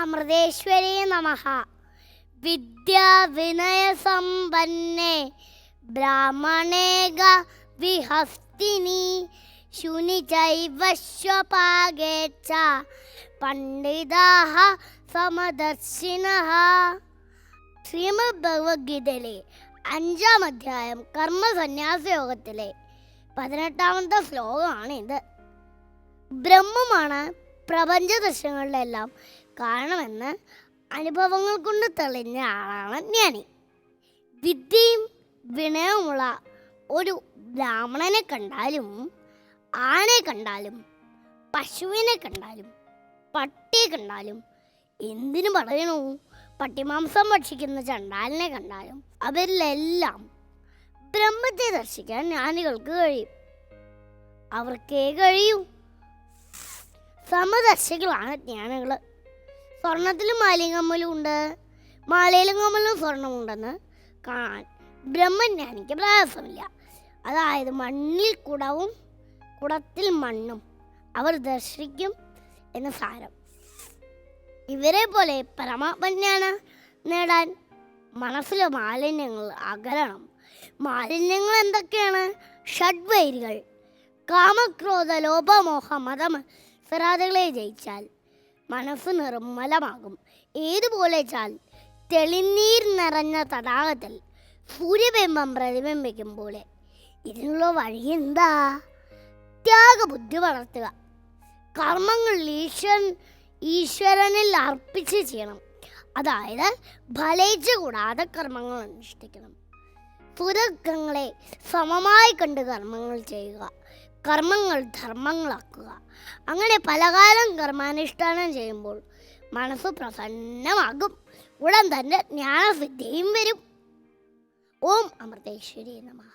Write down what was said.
അമൃതേശ്വരി നമഃ. വിദ്യാ വിനയ സമ്പന്നേ ബ്രാഹ്മണേക വിഹസ്തിനി ശുനി ചൈവശ്വപാകേച്ച പണ്ഡിതാഃ സമദർശിനഃ. ശ്രീമദ് ഭഗവത്ഗീതയിലെ 5-ാം അധ്യായം കർമ്മസന്യാസ യോഗത്തിലെ 18-ാമത്തെ ശ്ലോകമാണ് ഇത്. ബ്രഹ്മമാണ് പ്രപഞ്ച ദൃശ്യങ്ങളിലെല്ലാം കാരണമെന്ന് അനുഭവങ്ങൾ കൊണ്ട് തെളിഞ്ഞ ആളാണ് ജ്ഞാനി. വിദ്യയും വിനയവുമുള്ള ഒരു ബ്രാഹ്മണനെ കണ്ടാലും ആണെ കണ്ടാലും പശുവിനെ കണ്ടാലും പട്ടിയെ കണ്ടാലും എന്തിനു പറയണു പട്ടിമാംസം ഭക്ഷിക്കുന്ന ചണ്ടാലിനെ കണ്ടാലും അവരിലെല്ലാം ബ്രഹ്മത്തെ ദർശിക്കാൻ ജ്ഞാനികൾക്ക് കഴിയും. അവർക്കേ കഴിയൂ. സമദർശികളാണ് ജ്ഞാനികൾ. സ്വർണത്തിലും മാലയും കമ്മലും ഉണ്ട്, മാലയിലും കമ്മലും സ്വർണമുണ്ടെന്ന് കാണാൻ ബ്രഹ്മജ്ഞാനിക്ക് പ്രയാസമില്ല. അതായത് മണ്ണിൽ കുടവും കുടത്തിൽ മണ്ണും അവർ ദർശിക്കും എന്ന് സാരം. ഇവരെ പോലെ പരമാത്മജ്ഞാനം നേടാൻ മനസ്സിലെ മാലിന്യങ്ങൾ അകലണം. മാലിന്യങ്ങൾ എന്തൊക്കെയാണ്? ഷഡ്വൈരികൾ, കാമക്രോധ ലോഭമോഹ മതം സരാതകളെ ജയിച്ചാൽ മനസ്സ് നിർമ്മലമാകും. ഏതുപോലെ വെച്ചാൽ തെളിനീർ നിറഞ്ഞ തടാകത്തിൽ സൂര്യബിംബം പ്രതിബിംബിക്കും പോലെ. ഇതിനുള്ള വഴി എന്താ? ത്യാഗബുദ്ധി വളർത്തുക. കർമ്മങ്ങൾ ഈശ്വരനിൽ അർപ്പിച്ച് ചെയ്യണം. അതായത് ഫലേച്ഛ കൂടാതെ കർമ്മങ്ങൾ അനുഷ്ഠിക്കണം. സുരംഗങ്ങളെ സമമായി കണ്ട് കർമ്മങ്ങൾ ചെയ്യുക. കർമ്മങ്ങൾ ധർമ്മങ്ങളാക്കുക. അങ്ങനെ പലകാലം കർമാനുഷ്ഠാനം ചെയ്യുമ്പോൾ മനസ്സ് പ്രസന്നമാകും. ഉടൻ തന്നെ ജ്ഞാനസിദ്ധിയും വരും. ഓം അമൃതേശ്വരി നമഃ.